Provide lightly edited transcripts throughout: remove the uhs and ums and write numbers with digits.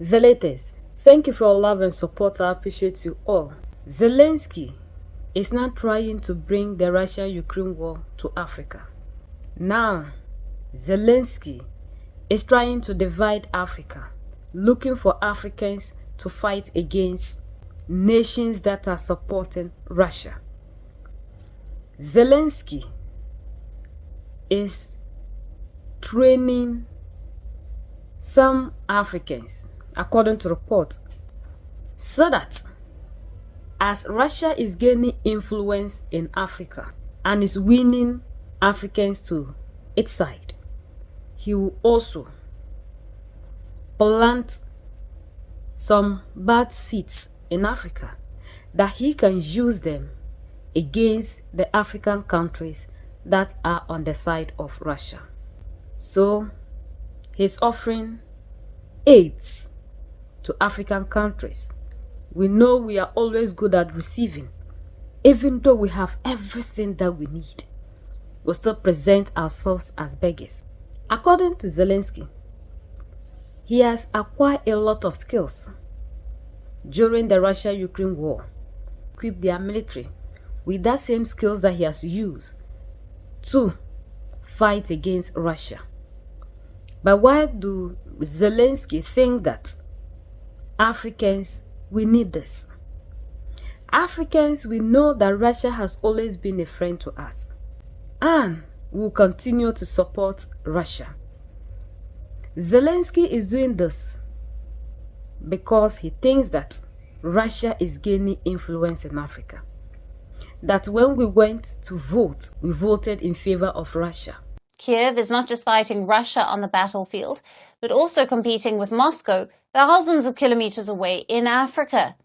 The latest. Thank you for your love and support. I appreciate you all. Zelensky is now trying to bring the Russia-Ukraine war to Africa. Now, Zelensky is trying to divide Africa, looking for Africans to fight against nations that are supporting Russia. Zelensky is training some Africans, according to reports, so that as Russia is gaining influence in Africa and is winning Africans to its side, he will also plant some bad seeds in Africa that he can use them against the African countries that are on the side of Russia. So he's offering aids to African countries. We know we are always good at receiving. Even though we have everything that we need, we still present ourselves as beggars. According to Zelensky, he has acquired a lot of skills during the Russia-Ukraine war, equipped their military with that same skills that he has used to fight against Russia. But why do Zelensky think that Africans, we need this? Africans, we know that Russia has always been a friend to us and will continue to support Russia. Zelensky is doing this because he thinks that Russia is gaining influence in Africa. That when we went to vote, we voted in favor of Russia. Kiev is not just fighting Russia on the battlefield, but also competing with Moscow thousands of kilometers away in Africa.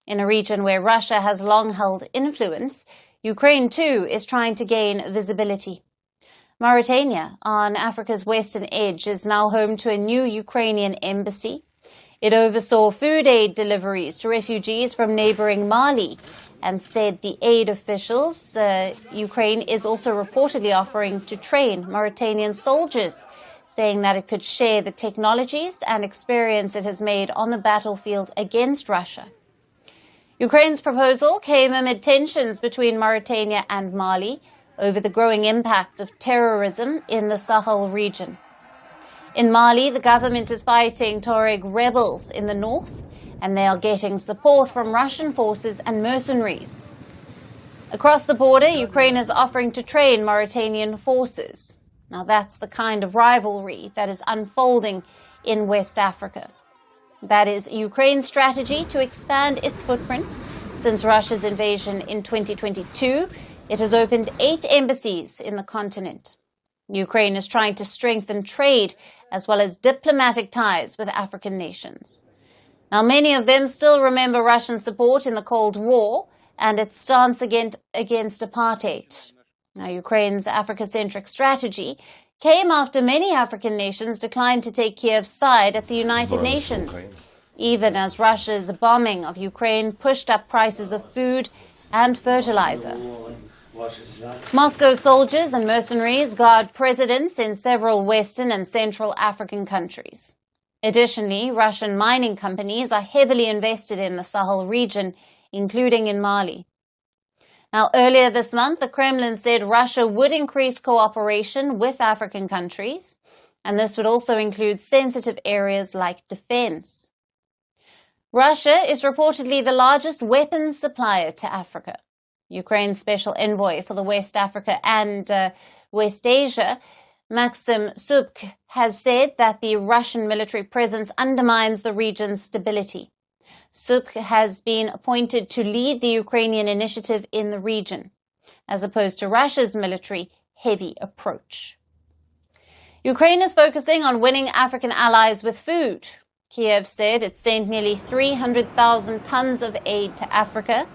In a region where Russia has long held influence, Ukraine too is trying to gain visibility. Mauritania, on Africa's western edge, is now home to a new Ukrainian embassy. It oversaw food aid deliveries to refugees from neighboring Mali and said the aid officials, Ukraine is also reportedly offering to train Mauritanian soldiers, saying that it could share the technologies and experience it has made on the battlefield against Russia. Ukraine's proposal came amid tensions between Mauritania and Mali over the growing impact of terrorism in the Sahel region. In Mali, the government is fighting Tuareg rebels in the north, and they are getting support from Russian forces and mercenaries. Across the border, Ukraine is offering to train Mauritanian forces. Now that's the kind of rivalry that is unfolding in West Africa. That is Ukraine's strategy to expand its footprint. Since Russia's invasion in 2022, it has opened 8 embassies in the continent. Ukraine is trying to strengthen trade as well as diplomatic ties with African nations. Now, many of them still remember Russian support in the Cold War and its stance against apartheid. Now, Ukraine's Africa-centric strategy came after many African nations declined to take Kiev's side at the United Nations, even as Russia's bombing of Ukraine pushed up prices of food and fertilizer. Moscow soldiers and mercenaries guard presidents in several Western and Central African countries. Additionally, Russian mining companies are heavily invested in the Sahel region, including in Mali. Now, earlier this month, the Kremlin said Russia would increase cooperation with African countries, and this would also include sensitive areas like defense. Russia is reportedly the largest weapons supplier to Africa. Ukraine's special envoy for the West Africa and West Asia, Maxim Subk, has said that the Russian military presence undermines the region's stability. Subk has been appointed to lead the Ukrainian initiative in the region, as opposed to Russia's military heavy approach. Ukraine is focusing on winning African allies with food. Kiev said it sent nearly 300,000 tons of aid to Africa.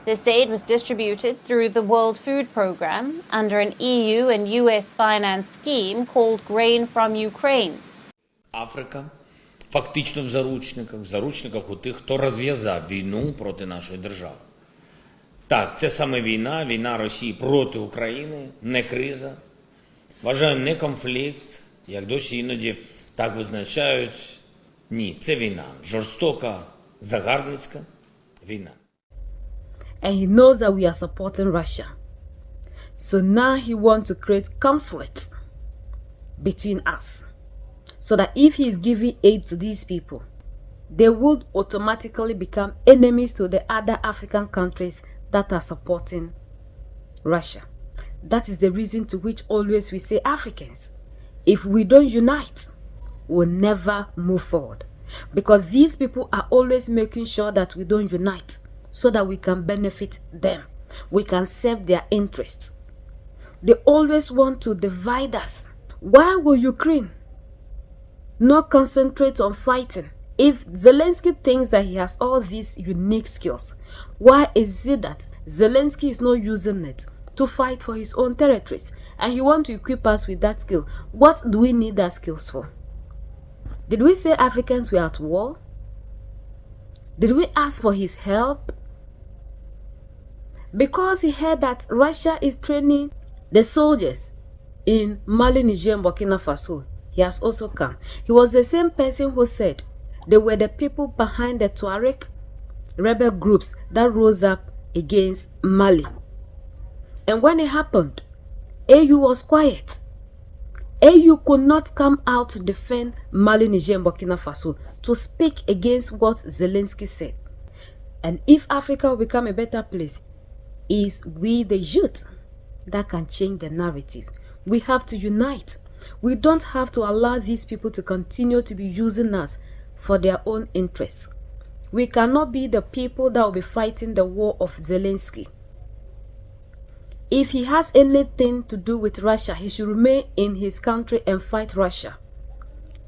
This aid was distributed through the World Food Programme under an EU and US finance scheme called Grain from Ukraine. Африка фактично в заручниках у тих, хто розв'язав війну проти нашої держави. Так, це саме війна Росії проти України, не криза. Вважаю, не конфлікт, як досі іноді так визначають Ні, це війна. Жорстока, загарбницька війна. And he knows that we are supporting Russia. So now he wants to create conflict between us. So that if he is giving aid to these people, they would automatically become enemies to the other African countries that are supporting Russia. That is the reason to which always we say Africans, if we don't unite, we'll never move forward. Because these people are always making sure that we don't unite so that we can benefit them. We can serve their interests. They always want to divide us. Why will Ukraine not concentrate on fighting? If Zelensky thinks that he has all these unique skills, why is it that Zelensky is not using it to fight for his own territories? And he wants to equip us with that skill. What do we need that skills for? Did we say Africans were at war? Did we ask for his help? Because he heard that Russia is training the soldiers in Mali, Niger, and Burkina Faso, he has also come. He was the same person who said they were the people behind the Tuareg rebel groups that rose up against Mali. And when it happened, AU was quiet. AU could not come out to defend Mali, Niger, and Burkina Faso, to speak against what Zelensky said. And if Africa will become a better place, is we the youth that can change the narrative. We have to unite. We don't have to allow these people to continue to be using us for their own interests. We cannot be the people that will be fighting the war of Zelensky. If he has anything to do with Russia, he should remain in his country and fight Russia.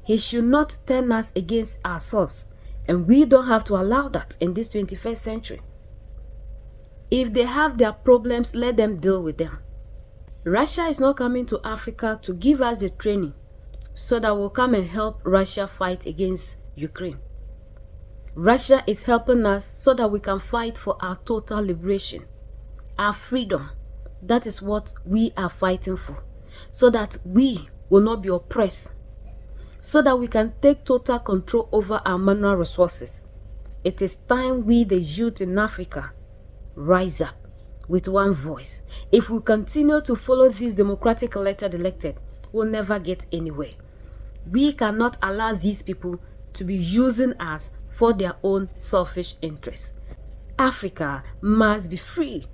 He should not turn us against ourselves. And we don't have to allow that in this 21st century. If they have their problems, let them deal with them. Russia is not coming to Africa to give us the training so that we'll come and help Russia fight against Ukraine. Russia is helping us so that we can fight for our total liberation, our freedom. That is what we are fighting for, so that we will not be oppressed, so that we can take total control over our mineral resources. It is time we, the youth in Africa, rise up with one voice. If we continue to follow this democratic elected, we'll never get anywhere. We cannot allow these people to be using us for their own selfish interests. Africa must be free,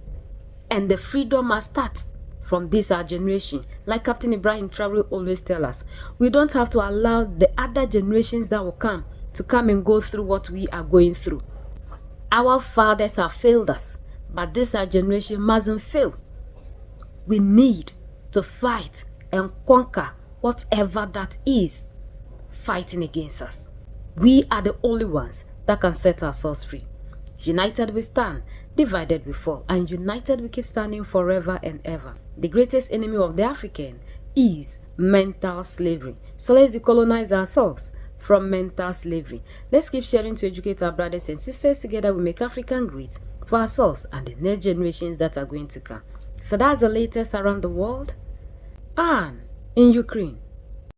and the freedom must start from this our generation. Like Captain Ibrahim Traore always tells us, we don't have to allow the other generations that will come to come and go through what we are going through. Our fathers have failed us, but this our generation mustn't fail. We need to fight and conquer whatever that is fighting against us. We are the only ones that can set ourselves free. United we stand, divided we fall, and united we keep standing forever and ever. The greatest enemy of the African is mental slavery. So let's decolonize ourselves from mental slavery. Let's keep sharing to educate our brothers and sisters. Together we make African great for ourselves and the next generations that are going to come. So that's the latest around the world and in Ukraine.